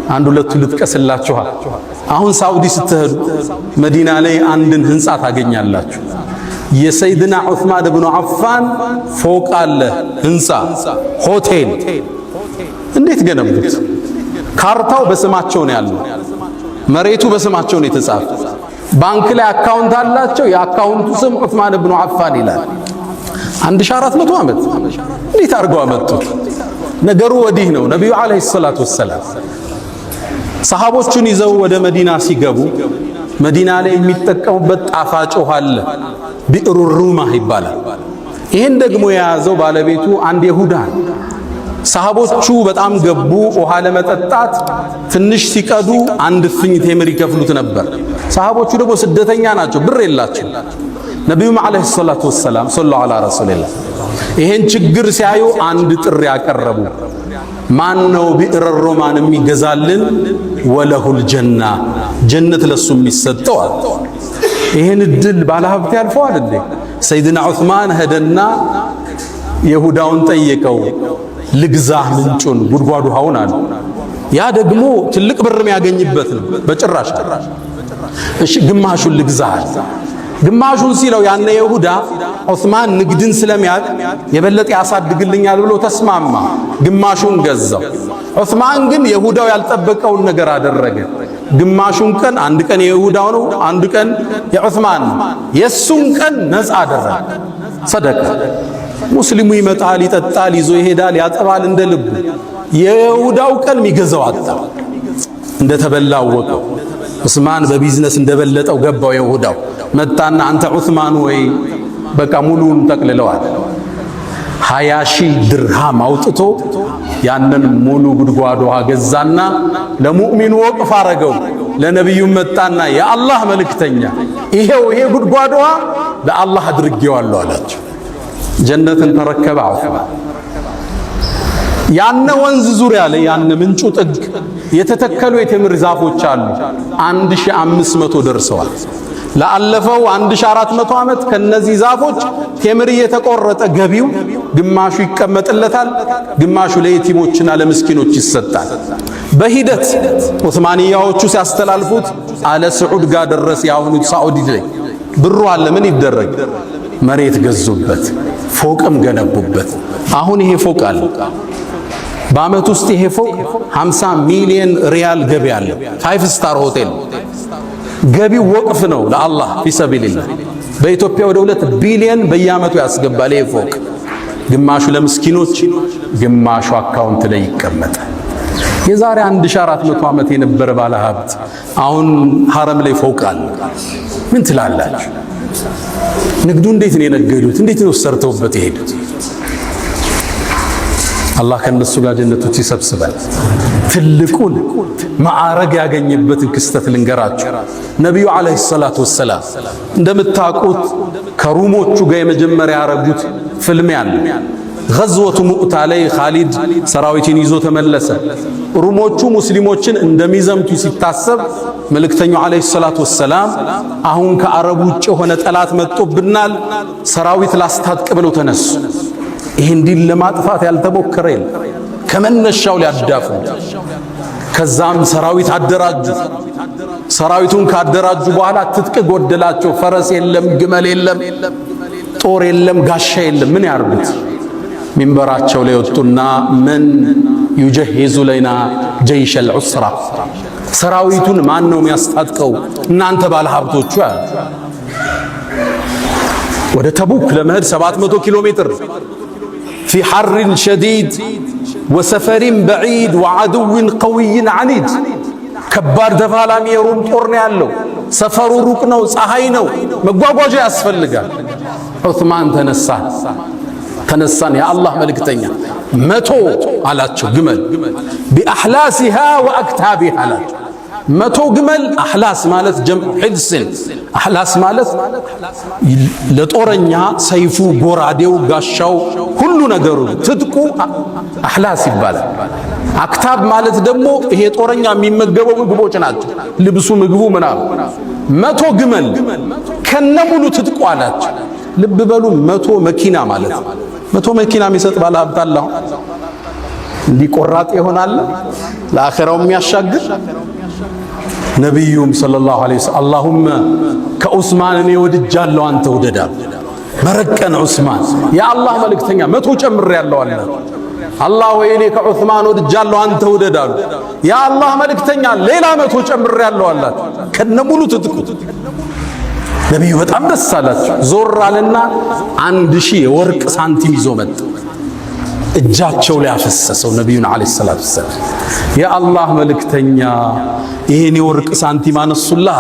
አንድ ሁለቱ ልጥቀስላችኋል። አሁን ሳውዲ ስትሄዱ መዲና ላይ አንድን ህንፃ ታገኛላችሁ። የሰይድና ዑስማን ብኑ አፋን ፎቅ አለ፣ ህንፃ፣ ሆቴል። እንዴት ገነቡት? ካርታው በስማቸው ነው ያለው፣ መሬቱ በስማቸው ነው የተጻፈ። ባንክ ላይ አካውንት አላቸው። የአካውንቱ ስም ዑስማን ብኑ አፋን ይላል። 1400 ዓመት እንዴት አድርገው አመጡት? ነገሩ ወዲህ ነው። ነቢዩ ዓለይሂ ሰላቱ ወሰላም ሰሃቦቹን ይዘው ወደ መዲና ሲገቡ መዲና ላይ የሚጠቀሙበት ጣፋጭ ውሃ አለ፣ ቢዕሩ ሩማህ ይባላል። ይህን ደግሞ የያዘው ባለቤቱ አንድ ይሁዳ ነው። ሰሃቦቹ በጣም ገቡ። ውሃ ለመጠጣት ትንሽ ሲቀዱ አንድ እፍኝ ቴምር ይከፍሉት ነበር። ሰሃቦቹ ደግሞ ስደተኛ ናቸው፣ ብር የላቸው። ነቢዩም ዓለይሂ ሰላቱ ወሰላም ሰለላሁ ዐላ ረሱሊላህ ይሄን ችግር ሲያዩ አንድ ጥሪ ያቀረቡ። ማን ነው ቢዕረ ሩማን የሚገዛልን? ወለሁል ጀና፣ ጀነት ለሱ የሚሰጠው አለ። ይሄን እድል ባለሀብት ያልፈዋል እንዴ? ሰይድና ዑስማን ሄደና ይሁዳውን ጠየቀው፣ ልግዛህ ምንጩን ጉድጓዱ ውሃውን አለ። ያ ደግሞ ትልቅ ብር የሚያገኝበት ነው። በጭራሽ እሺ ግማሹን ልግዛህ። ግማሹን ሲለው ያነ ይሁዳ ዑስማን ንግድን ስለሚያውቅ የበለጠ ያሳድግልኛል ብሎ ተስማማ። ግማሹን ገዛው። ዑስማን ግን ይሁዳው ያልጠበቀውን ነገር አደረገ። ግማሹን ቀን አንድ ቀን የይሁዳው ነው፣ አንድ ቀን የዑስማን ነው። የሱን ቀን ነፃ አደረገ። ሰደቃ። ሙስሊሙ ይመጣል፣ ይጠጣል፣ ይዞ ይሄዳል፣ ያጠባል እንደ ልቡ። የይሁዳው ቀን የሚገዛው አጣ። እንደተበላ አወቀው። ዑስማን በቢዝነስ እንደበለጠው ገባው። ይሁዳው መጣና አንተ ዑስማን ወይ በቃ ሙሉን ጠቅልለዋል። 20,000 ድርሃም አውጥቶ ያንን ሙሉ ጉድጓድ ውሃ ገዛና ለሙእሚኑ ወቅፍ አረገው። ለነብዩ መጣና የአላህ መልእክተኛ ይሄው ይሄ ጉድጓድ ውሃ ለአላህ አድርጌዋለሁ አላቸው። ጀነትን ተረከበ ዑስማን። ያነ ወንዝ ዙሪያ ላይ ያነ ምንጩ ጥግ የተተከሉ የቴምር ዛፎች አሉ። 1500 ደርሰዋል። ለአለፈው 1400 ዓመት ከነዚህ ዛፎች ቴምር እየተቆረጠ ገቢው ግማሹ ይቀመጥለታል፣ ግማሹ ለየቲሞችና ለምስኪኖች ይሰጣል። በሂደት ዑስማንያዎቹ ሲያስተላልፉት አለ ስዑድ ጋር ደረስ። ያሁኑ ሳዑዲ ላይ ብሩ አለ። ምን ይደረግ? መሬት ገዙበት፣ ፎቅም ገነቡበት። አሁን ይሄ ፎቅ አለ። በአመት ውስጥ ይሄ ፎቅ 50 ሚሊዮን ሪያል ገቢ አለ። 5 ስታር ሆቴል ገቢው ወቅፍ ነው ለአላህ ፊሰቢልላህ። በኢትዮጵያ ወደ 2 ቢሊዮን በየአመቱ ያስገባል ይሄ ፎቅ። ግማሹ ለምስኪኖች፣ ግማሹ አካውንት ላይ ይቀመጣል። የዛሬ 1400 ዓመት የነበረ ባለ ሀብት አሁን ሐረም ላይ ፎቅ አለ። ምን ትላላችሁ? ንግዱ እንዴት ነው የነገዱት? እንዴት ነው ሰርተውበት የሄዱት? አላህ ከነሱ ጋር ጀነቶች ይሰብስባል። ትልቁን ማዕረግ ያገኘበትን ክስተት ልንገራችሁ። ነቢዩ ዓለይሂ ሰላቱ ወሰላም እንደምታውቁት ከሩሞቹ ጋር የመጀመሪያ ያረጉት ፍልሚያ አለ። ገዝወቱ ሙዕታ ላይ ኻሊድ ሰራዊትን ይዞ ተመለሰ። ሩሞቹ ሙስሊሞችን እንደሚዘምቱ ሲታሰብ መልእክተኛው ዓለይሂ ሰላቱ ወሰላም አሁን ከአረብ ውጭ የሆነ ጠላት መጥቶብናል፣ ሰራዊት ላስታጥቅ ብለው ተነሱ። ይህን ዲን ለማጥፋት ያልተሞከረ የለም። ከመነሻው ሊያዳፉ ከዛም ሰራዊት አደራጁ። ሰራዊቱን ካደራጁ በኋላ ትጥቅ ጎደላቸው። ፈረስ የለም፣ ግመል የለም፣ ጦር የለም፣ ጋሻ የለም። ምን ያርጉት? ሚንበራቸው ላይ ወጡና ምን ዩጀሂዙ ለና ጀይሸል ዑስራ፣ ሰራዊቱን ማን ነው የሚያስታጥቀው? እናንተ ባለ ሀብቶቹ ያሉ። ወደ ተቡክ ለመሄድ 700 ኪሎ ሜትር ፊ ሐርን ሸዲድ ወሰፈሪን በዒድ ወዐድውን ቀዊይን ዐኒድ። ከባድ ተፋላሚ የሩም ጦር ነው ያለው። ሰፈሩ ሩቅ ነው፣ ፀሐይ ነው፣ መጓጓዣ ያስፈልጋል። ዑስማን ተነሳን የአላህ መልእክተኛ 100 አላቸው ግመል ቢአሕላሲሃ ወአክታቢሃ አላቸው። 100 ግመል። አሕላስ ማለት ጀምዕ ሕልስን። አሕላስ ማለት ለጦረኛ ሰይፉ፣ ጎራዴው፣ ጋሻው፣ ሁሉ ነገሩ ትጥቁ አሕላስ ይባላል። አክታብ ማለት ደግሞ ይሄ ጦረኛ የሚመገበው ምግቦች ናቸው። ልብሱ፣ ምግቡ ምናምን። 100 ግመል ከነሙሉ ትጥቁ አላቸው። ልብ በሉ 100 መኪና ማለት ነው። 100 መኪና የሚሰጥ ባለ ሀብት አለ። እንዲህ ቆራጥ ይሆናል ለአኺራው የሚያሻግር። ነቢዩም ሰለላሁ ዐለይሂ ወሰለም አላሁመ ከዑስማን እኔ ወድጃለሁ አንተ ውደዳ። መረቀን ዑስማን የአላህ መልእክተኛ 100 ጨምሬያለሁ አለ። አላህ ወይ እኔ ከዑስማን ወድጃለሁ አንተ ውደዳ። የአላህ መልእክተኛ ሌላ 100 ጨምሬያለሁ አላት ከነሙሉ ትጥቁ። ነቢዩ በጣም ደስ አላቸው። ዞር አለና 1000 የወርቅ ሳንቲም ይዞ መጣ። እጃቸው ላይ አፈሰሰው ነቢዩን ዓለይሂ ሰላቱ ወሰላም። የአላህ መልእክተኛ ይሄን የወርቅ ሳንቲም አነሱላህ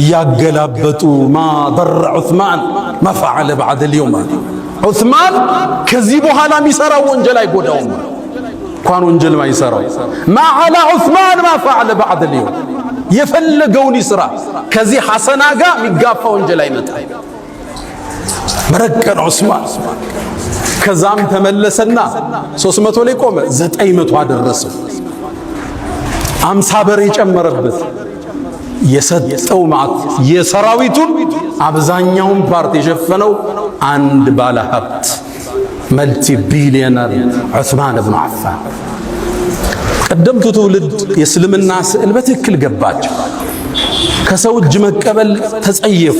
እያገላበጡ ማ ضر ዑስማን ማ ፈዐለ በዐደ اليوم። ዑስማን ከዚህ በኋላ የሚሰራው ወንጀል አይጎዳውም። እንኳን ወንጀል ማይሰራው ማ ዐላ ዑስማን ማ ፈዐለ በዐደ اليوم። የፈለገውን ይስራ፣ ከዚህ ሐሰና ጋር የሚጋፋ ወንጀል አይመጣም። መረቀን ዑስማን። ከዛም ተመለሰና 300 ላይ ቆመ፣ 900 አደረሰው። 50 በሬ ጨመረበት። የሰጠው ማለት የሰራዊቱን አብዛኛውን ፓርት የሸፈነው አንድ ባለ ሀብት መልቲ ቢሊዮነር ዑስማን ብኑ አፋን። ቀደምቱ ትውልድ የእስልምና ስዕል በትክክል ገባቸው። ከሰው እጅ መቀበል ተጸየፉ።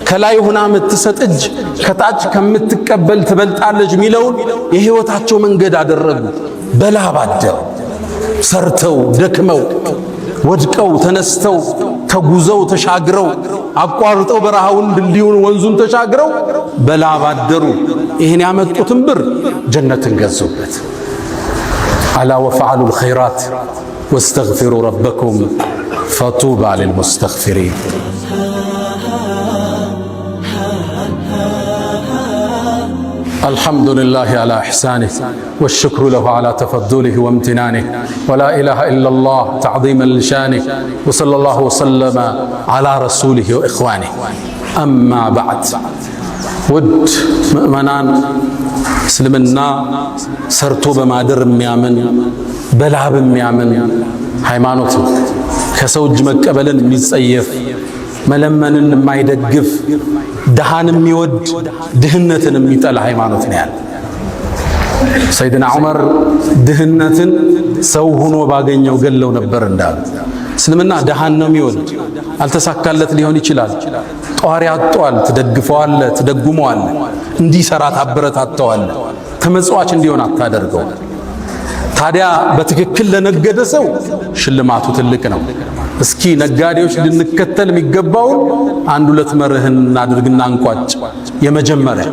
ከላይ ሆና የምትሰጥ እጅ ከታች ከምትቀበል ትበልጣለች የሚለውን የህይወታቸው መንገድ አደረጉ። በላብ አደሩ። ሰርተው ደክመው ወድቀው ተነስተው ተጉዘው ተሻግረው አቋርጠው በረሃውን ድልድዩን ወንዙን ተሻግረው በላብ አደሩ። ይህን ያመጡትን ብር ጀነትን ገዙበት። አላ ወፈዐሉ ልኸይራት ወስተግፊሩ ረበኩም ፈጡባ ልልሙስተግፊሪን። الحمد لله على إحسانه والشكر له على تفضله وامتنانه ولا إله إلا الله تعظيما لشانه وصلى الله وسلم على رسوله وإخوانه. أما بعد ውድ ምእመናን እስልምና ሰርቶ በማደር የሚያምን በላብ የሚያምን ሃይማኖት ነው። ከሰው እጅ መቀበልን የሚጸየፍ መለመንን የማይደግፍ ድሃን የሚወድ ድህነትን የሚጠላ ሃይማኖት ነው ያለው። ሰይድና ዑመር ድህነትን ሰው ሆኖ ባገኘው ገለው ነበር እንዳሉ። እስልምና ድሃን ነው የሚወድ። አልተሳካለት ሊሆን ይችላል። ጧሪ አጥቷል፣ ትደግፈዋለህ፣ ትደጉመዋለህ፣ እንዲሰራ ታበረታተዋለህ። ተመጽዋች እንዲሆን አታደርገው። ታዲያ በትክክል ለነገደ ሰው ሽልማቱ ትልቅ ነው። እስኪ ነጋዴዎች ልንከተል የሚገባውን አንድ ሁለት መርህን እናድርግና እንቋጭ። የመጀመሪያ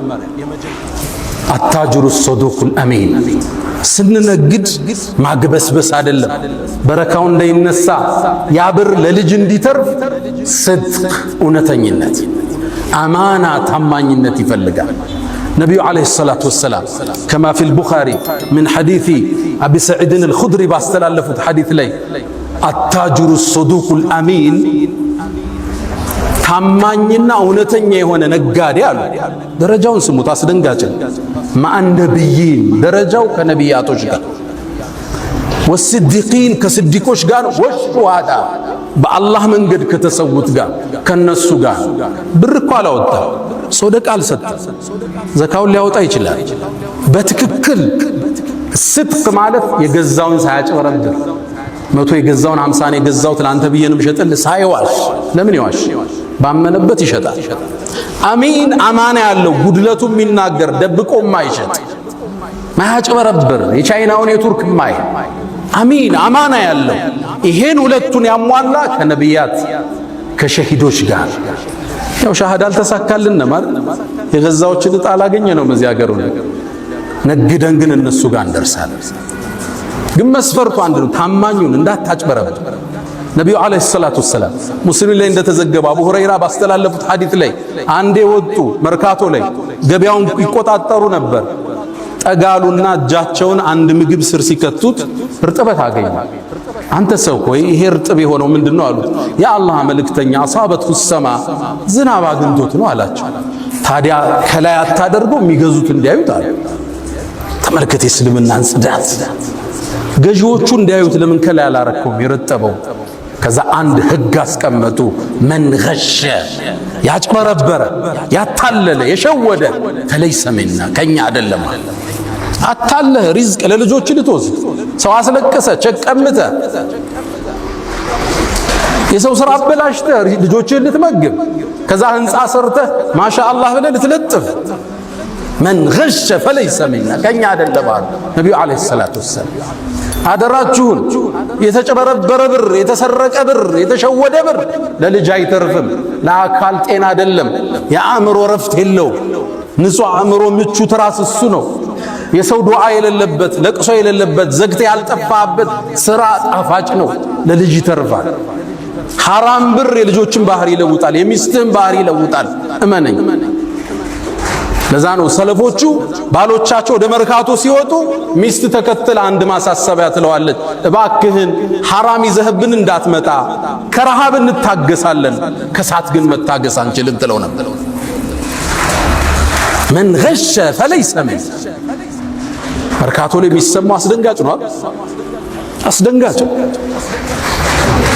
አታጅሩ ሶዱቁል አሚን። ስንነግድ ማግበስበስ አይደለም፣ በረካው እንዳይነሳ ያ ብር ለልጅ እንዲተርፍ ስድቅ፣ እውነተኝነት፣ አማና፣ ታማኝነት ይፈልጋል። ነቢዩ ዓለይሂ ሰላቱ ወሰላም ከማ ፊል ቡኻሪ ምን ሐዲሲ አቢ ሰዒድን አልኹድሪ ባስተላለፉት ሐዲስ ላይ አታጅሩ ሶዱቁል አሚን፣ ታማኝና እውነተኛ የሆነ ነጋዴ አሉ። ደረጃውን ስሙት፣ አስደንጋጭ ማአን ነቢይን፣ ደረጃው ከነቢያቶች ጋር፣ ወስዲቂን ከስዲቆች ጋር፣ ወሹሃዳ በአላህ መንገድ ከተሰዉት ጋር ከነሱ ጋር። ብር እኮ አላወጣም፣ ሶደቃ አልሰጠም፣ ዘካውን ሊያወጣ ይችላል። በትክክል ስድቅ ማለት የገዛውን ሳያጭበረብር፣ 100 የገዛውን 50 የገዛው ትላንተ ብዬንም ሸጥል ሳይዋሽ። ለምን ይዋሽ? ባመነበት ይሸጣል። አሚን አማና ያለው ጉድለቱ የሚናገር ደብቆ ማይሸጥ ማያጭበረብር የቻይናውን የቱርክ ማይ አሚን አማና ያለው ይሄን ሁለቱን ያሟላ ከነቢያት ከሸሂዶች ጋር። ያው ሻሃዳ አልተሳካልን ማለት የገዛዎችን ዕጣ አላገኘ ነው በዚህ ሀገሩ ነግደን ግን እነሱ ጋር እንደርሳለን። ግን መስፈርቱ አንድ ነው፣ ታማኙን እንዳታጭበረብር። ነቢዩ ዓለይሂ ሰላቱ ወሰላም ሙስሊም ላይ እንደተዘገበ አቡ ሁረይራ ባስተላለፉት ሐዲስ ላይ አንዴ ወጡ መርካቶ ላይ ገበያውን ይቆጣጠሩ ነበር። ጠጋሉና እጃቸውን አንድ ምግብ ስር ሲከቱት እርጥበት አገኙ። አንተ ሰው ሆይ ይሄ እርጥብ የሆነው ምንድነው አሉት። የአላህ መልእክተኛ አሳበቱ ሰማ፣ ዝናብ አግኝቶት ነው አላቸው። ታዲያ ከላይ አታደርገው የሚገዙት እንዲያዩት አለ። ተመልከት የእስልምናን ጽዳት። ገዢዎቹ እንዲያዩት ለምን ከላይ አላረከውም የረጠበው? ከዛ አንድ ህግ አስቀመጡ። መን ገሸ፣ ያጭበረበረ፣ ያታለለ፣ የሸወደ ፈለይሰ ሚና፣ ከኛ አይደለም። አታለህ ሪዝቅ ለልጆች ልትወስድ፣ ሰው አስለቅሰ፣ ቸቀምተ፣ የሰው ስራ አበላሽተ ልጆችን ልትመግብ፣ ከዛ ህንፃ ሰርተህ ማሻአላህ ብለህ ልትለጥፍ፣ መን ገሸ ፈለይሰ ሚና፣ ከኛ አይደለም አሉ ነቢዩ ዓለይሂ ሰላቱ ወሰላም። አደራችሁን የተጨበረበረ ብር፣ የተሰረቀ ብር፣ የተሸወደ ብር ለልጅ አይተርፍም። ለአካል ጤና አይደለም፣ የአእምሮ ረፍት የለው። ንጹህ አእምሮ ምቹ ትራስ እሱ ነው። የሰው ዱዓ የሌለበት፣ ለቅሶ የሌለበት፣ ዘግተ ያልጠፋበት ስራ ጣፋጭ ነው፣ ለልጅ ይተርፋል። ሐራም ብር የልጆችን ባህሪ ይለውጣል፣ የሚስትህን ባህሪ ይለውጣል። እመነኝ። ለዛ ነው ሰለፎቹ ባሎቻቸው ወደ መርካቶ ሲወጡ ሚስት ተከትል አንድ ማሳሰቢያ ትለዋለች፣ እባክህን ሐራም ይዘህብን እንዳትመጣ፣ ከረሃብ እንታገሳለን፣ ከሳት ግን መታገስ አንችልም ትለው ነበር። መን ገሸ ፈለይሰ ሚን። መርካቶ ላይ የሚሰማው አስደንጋጭ ነው። አስደንጋጭ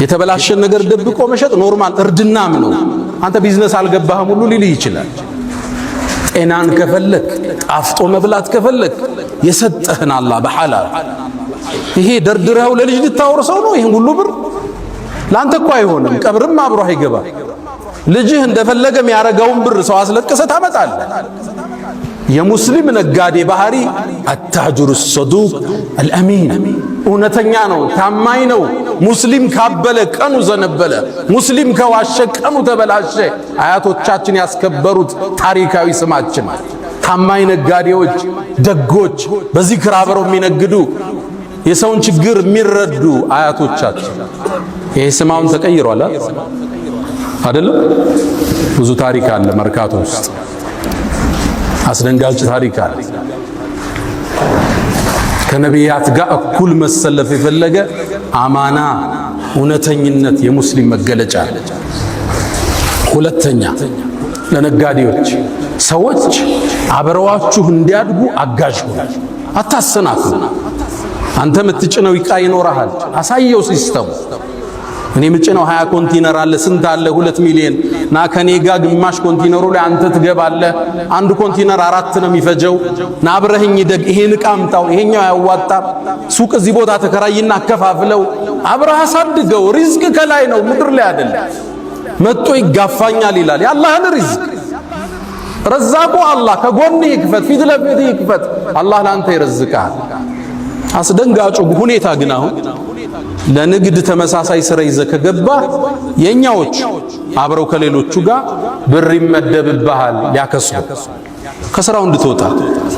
የተበላሸን ነገር ደብቆ መሸጥ ኖርማል እርድናም ነው። አንተ ቢዝነስ አልገባህም ሁሉ ሊልህ ይችላል። ጤናን ከፈለክ፣ ጣፍጦ መብላት ከፈለክ የሰጠህን አላህ በሐላል ይሄ ደርድረው ለልጅ ልታወርሰው ነው። ይሄን ሁሉ ብር ላንተ እኮ አይሆንም፣ ቀብርም አብሮ አይገባ። ልጅህ እንደፈለገ የሚያረጋውን ብር ሰው አስለቅሰ ታመጣለህ። የሙስሊም ነጋዴ ባህሪ አታጅሩ ሶዱቅ አልአሚን፣ እውነተኛ ነው፣ ታማኝ ነው። ሙስሊም ካበለ ቀኑ ዘነበለ፣ ሙስሊም ከዋሸ ቀኑ ተበላሸ። አያቶቻችን ያስከበሩት ታሪካዊ ስማችን ታማኝ ነጋዴዎች፣ ደጎች፣ በዚክር አብረው የሚነግዱ የሰውን ችግር የሚረዱ አያቶቻችን። ይሄ ስማውን ተቀይሯል አይደለም? ብዙ ታሪክ አለ መርካቶ ውስጥ፣ አስደንጋጭ ታሪክ አለ። ከነቢያት ጋር እኩል መሰለፍ የፈለገ አማና፣ እውነተኝነት የሙስሊም መገለጫ። ሁለተኛ ለነጋዴዎች ሰዎች አብረዋችሁ እንዲያድጉ አጋዥ ሁኑ። አታሰናክሉ። አንተ የምትጭነው ዕቃ ይኖርሃል፣ አሳየው ሲስተሙ። እኔ የምጭነው 20 ኮንቲነር አለ፣ ስንት አለ? 2 ሚሊዮን ና ከኔ ጋር ግማሽ ኮንቲነሩ ላይ አንተ ትገባለህ። አንድ ኮንቲነር 4 ነው የሚፈጀው። ና አብረህኝ ደግ፣ ይሄን ዕቃ አምጣው፣ ይሄኛው ያዋጣም፣ ሱቅ እዚህ ቦታ ተከራይና አከፋፍለው፣ አብረህ አሳድገው። ሪዝቅ ከላይ ነው፣ ምድር ላይ አይደለም። መጥቶ ይጋፋኛል ይላል። የአላህን ሪዝቅ ረዛቁ አላህ ከጎንህ ይክፈት፣ ፊት ለፊት ይክፈት። አላህ ላንተ ይረዝቃል። አስደንጋጩ ሁኔታ ግን አሁን ለንግድ ተመሳሳይ ስራ ይዘህ ከገባ የኛዎች አብረው ከሌሎቹ ጋር ብር ይመደብብሃል ሊያከስሩ፣ ከስራው እንድትወጣ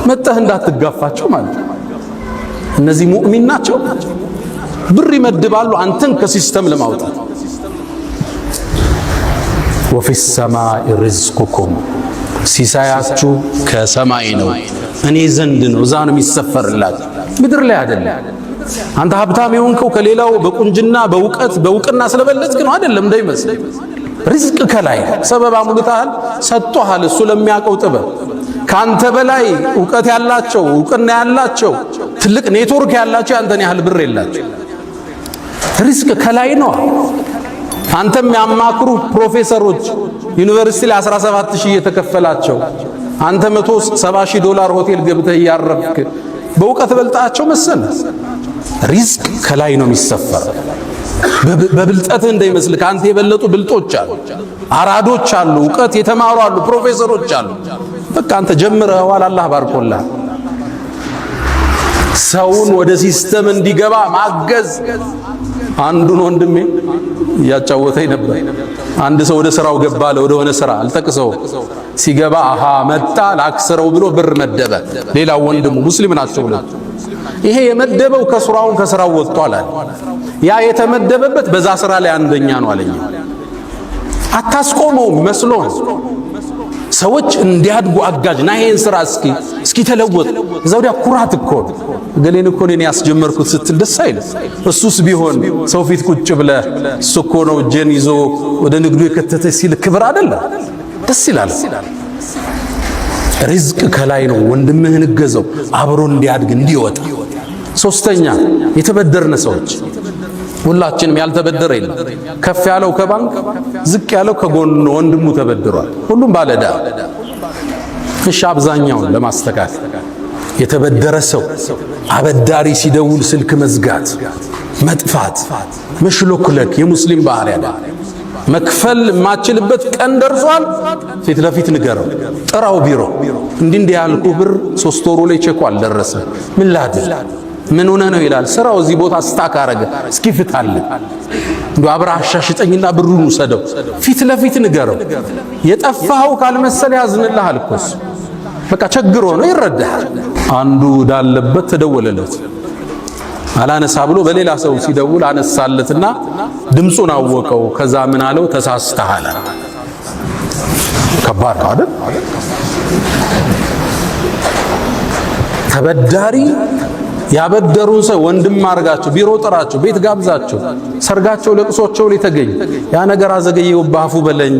መጥተህ እንዳትጋፋቸው ማለት ነው። እነዚህ ሙእሚን ናቸው። ብር ይመድባሉ አንተን ከሲስተም ለማውጣት። ወፊ ሰማኢ ሪዝቁኩም፣ ሲሳያችሁ ከሰማይ ነው፣ እኔ ዘንድ ነው፣ እዛ ነው የሚሰፈርላችሁ፣ ምድር ላይ አይደለም። አንተ ሀብታም የሆንከው ከሌላው በቁንጅና በእውቅና ስለበለጥክ ነው አይደለም እንዳይመስል። ሪዝቅ ከላይ ሰበብ አሙልተሃል፣ ሰጥቶሃል። እሱ ለሚያውቀው ጥበብ ካንተ በላይ ዕውቀት ያላቸው ዕውቅና ያላቸው ትልቅ ኔትወርክ ያላቸው አንተን ያህል ብር የላቸው። ሪዝቅ ከላይ ነው። አንተም ያማክሩ ፕሮፌሰሮች ዩኒቨርሲቲ ላይ 17000 እየተከፈላቸው አንተ $170,000 ሆቴል ገብተህ ያረፍክ በእውቀት በልጣቸው መሰለ። ሪዝቅ ከላይ ነው የሚሰፈር። በብልጠትህ እንዳይመስል ካንተ የበለጡ ብልጦች አሉ፣ አራዶች አሉ፣ ዕውቀት የተማሩ አሉ፣ ፕሮፌሰሮች አሉ። በቃ አንተ ጀምረኸዋል፣ አላህ ባርኮልሃል። ሰውን ወደ ሲስተም እንዲገባ ማገዝ። አንዱን ወንድሜ እያጫወተኝ ነበር። አንድ ሰው ወደ ስራው ገባ፣ ወደ ሆነ ስራ አልጠቅሰው ሲገባ አሃ መጣ ላክስረው ብሎ ብር መደበ። ሌላው ወንድሙ ሙስሊም ናቸው ሁለቱ። ይሄ የመደበው ከስራው ወጥቷል አለ። ያ የተመደበበት በዛ ስራ ላይ አንደኛ ነው አለኝ። አታስቆመው መስሎ ሰዎች እንዲያድጉ አጋጅ ና ይሄን ስራ እስኪ ተለወጥ። እዛው ዲያ ኩራት እኮ ገሌን እኮ እኔ ያስጀመርኩት ስትል ደስ አይል። እሱስ ቢሆን ሰው ፊት ቁጭ ብለህ እሱ እኮ ነው እጄን ይዞ ወደ ንግዱ የከተተ ሲል ክብር አይደለም? ደስ ይላል። ሪዝቅ ከላይ ነው። ወንድምህን እገዘው አብሮ እንዲያድግ እንዲወጣ። ሶስተኛ የተበደርነ ሰዎች፣ ሁላችንም ያልተበደረ የለም። ከፍ ያለው ከባንክ ዝቅ ያለው ከጎን ወንድሙ ተበድሯል። ሁሉም ባለዳ። እሺ አብዛኛውን ለማስተካከል የተበደረ ሰው አበዳሪ ሲደውል ስልክ መዝጋት፣ መጥፋት፣ መሽሎክለክ የሙስሊም ባህሪ አይደል። መክፈል የማችልበት ቀን ደርሷል፣ ፊት ለፊት ንገረው፣ ጥራው ቢሮ እንዲህ ያልኩ ብር 3 ወሩ ላይ ቼኩ አልደረሰ፣ ምን ላድርግ፣ ምን ሆነ ነው ይላል። ስራው እዚህ ቦታ ስታክ አረገ፣ እስኪ ፍታል እንዶ አብራህ አሻሽጠኝና ብሩን ውሰደው፣ ፊት ለፊት ንገረው። የጠፋው ካልመሰለ ያዝንልሃል እኮ እሱ በቃ ቸግሮ ነው ይረዳሃል። አንዱ ዳለበት ተደወለለት፣ አላነሳ ብሎ በሌላ ሰው ሲደውል አነሳለትና ድምፁን አወቀው። ከዛ ምን አለው? ተሳስተሃል። ከባድ ነው አይደል? ተበዳሪ ያበደሩን ሰው ወንድም አርጋቸው፣ ቢሮ ጥራቸው፣ ቤት ጋብዛቸው፣ ሰርጋቸው ለቅሶቸው ላይ ተገኝ። ያ ነገር አዘገየው ባፉ በለኝ፣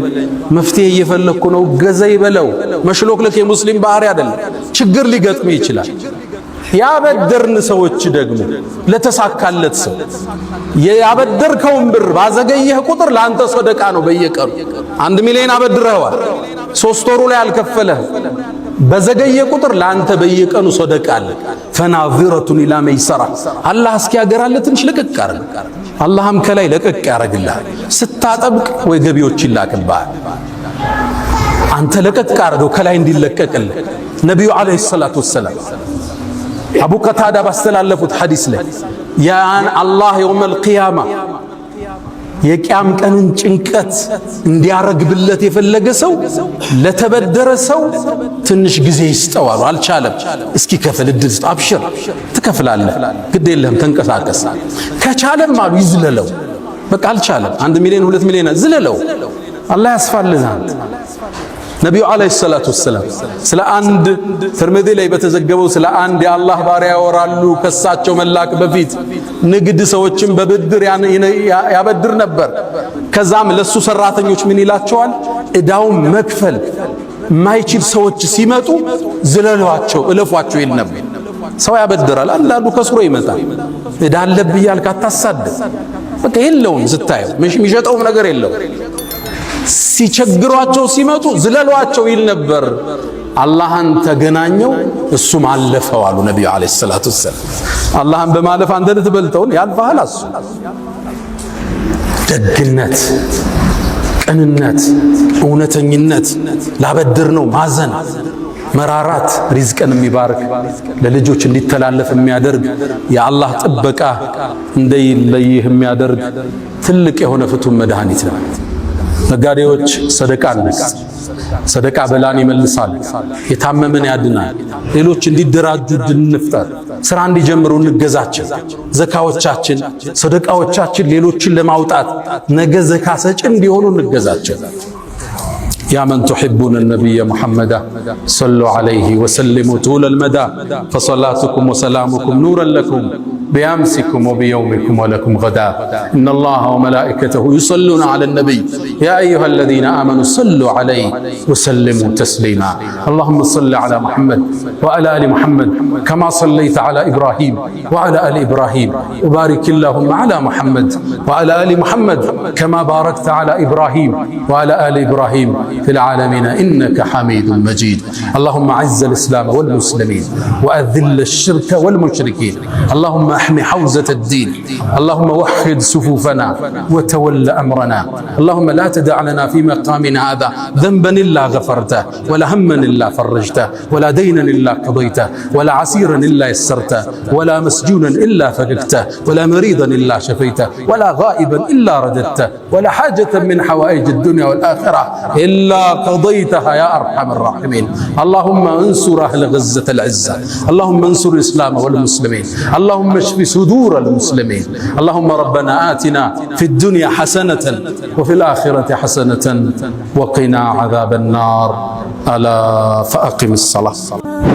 መፍትሄ እየፈለኩ ነው ገዘይ በለው። መሽሎክለክ የሙስሊም ባህሪ አይደለም። ችግር ሊገጥም ይችላል። ያበደርን ሰዎች ደግሞ ለተሳካለት ሰው ያበደርከውን ብር ባዘገየህ ቁጥር ለአንተ ሰደቃ ነው። በየቀኑ 1 ሚሊዮን አበድረዋል፣ 3 ወሩ ላይ አልከፈለህ፣ በዘገየ ቁጥር ለአንተ በየቀኑ ሰደቃ አለ። ፈናዚረቱን ኢላ መይሰራ፣ አላህ እስኪያገራለት ትንሽ ለቀቅ አርግ፣ አላህም ከላይ ለቀቅ ያረግልሃል። ስታጠብቅ ወይ ገቢዎች ይላክልሃል፣ አንተ ለቀቅ አርገው ከላይ እንዲለቀቅልህ። ነብዩ አለይሂ ሰላቱ ወሰላም አቡ ቀታዳ ባስተላለፉት ሐዲስ ላይ ያን አላህ የውመል ቂያማ የቂያም ቀንን ጭንቀት እንዲያረግብለት የፈለገ ሰው ለተበደረ ሰው ትንሽ ጊዜ ይስጠዋል። አልቻለም፣ እስኪ ከፍል እድል ስጥ፣ አብሽር ትከፍላለህ፣ ግድ የለህም ተንቀሳቀስ። ከቻለም አሉ ይዝለለው። በቃ አልቻለም፣ 1 ሚሊዮን 2 ሚሊዮን ዝለለው፣ አላህ ያስፋልዛል። ነቢዩ አለይሂ ሰላቱ ወሰላም ስለ አንድ ትርሚዚ ላይ በተዘገበው ስለ አንድ የአላህ ባሪያ ያወራሉ። ከሳቸው መላክ በፊት ንግድ ሰዎችን በብድር ያበድር ነበር። ከዛም ለሱ ሰራተኞች ምን ይላቸዋል? እዳውን መክፈል ማይችል ሰዎች ሲመጡ ዝለሏቸው እለፏቸው ይል ነበር። ሰው ያበድራል፣ አንዳንዱ ከስሮ ይመጣል። እዳ አለብህ እያልክ አታሳድድ። በቃ የለውም ስታየው የሚሸጠውም ነገር የለው። ሲቸግሯቸው ሲመጡ ዝለሏቸው ይል ነበር። አላህን ተገናኘው እሱም አለፈው አሉ ነብዩ አለይሂ ሰላቱ ወሰለም። አላህን በማለፍ አንተ ልትበልጠውን ያልፋል። እሱ ደግነት፣ ቅንነት፣ እውነተኝነት፣ ላበድር ነው ማዘን፣ መራራት፣ ሪዝቅን የሚባርክ ለልጆች እንዲተላለፍ የሚያደርግ የአላህ ጥበቃ እንደይለይህ የሚያደርግ ትልቅ የሆነ ፍቱን መድኃኒት ነው። ነጋዴዎች ሰደቃ እንስጥ። ሰደቃ በላን ይመልሳል፣ የታመመን ያድናል። ሌሎች እንዲደራጁ እንፍጠር፣ ስራ እንዲጀምሩ እንገዛቸው። ዘካዎቻችን፣ ሰደቃዎቻችን ሌሎችን ለማውጣት ነገ ዘካ ሰጪ እንዲሆኑ እንገዛቸው። يا من تحبون النبي محمد صلوا عليه وسلموا طول المدى فصلاتكم وسلامكم نورا لكم بأمسكم وبيومكم ولكم غدا إن الله وملائكته يصلون على النبي يا أيها الذين آمنوا صلوا عليه وسلموا تسليما اللهم صل على محمد وعلى آل محمد كما صليت على إبراهيم وعلى آل إبراهيم وبارك اللهم على محمد وعلى آل محمد كما باركت على إبراهيم وعلى آل إبراهيم في العالمين إنك حميد مجيد اللهم أعز الإسلام والمسلمين وأذل الشرك والمشركين اللهم احمي حوزة الدين اللهم وحد صفوفنا وتول أمرنا اللهم لا تدع لنا في مقامنا هذا ذنبا إلا غفرته ولا هما إلا فرجته ولا دينا إلا قضيته ولا عسيرا إلا يسرته ولا مسجونا إلا فككته ولا مريضا إلا شفيته ولا غائبا إلا رددته ولا حاجة من حوائج الدنيا والآخرة إلا قضيتها يا أرحم الراحمين اللهم انصر أهل غزة العزة اللهم انصر الإسلام والمسلمين اللهم اشف صدور المسلمين اللهم ربنا آتنا في الدنيا حسنة وفي الآخرة حسنة وقنا عذاب النار ألا فأقم الصلاة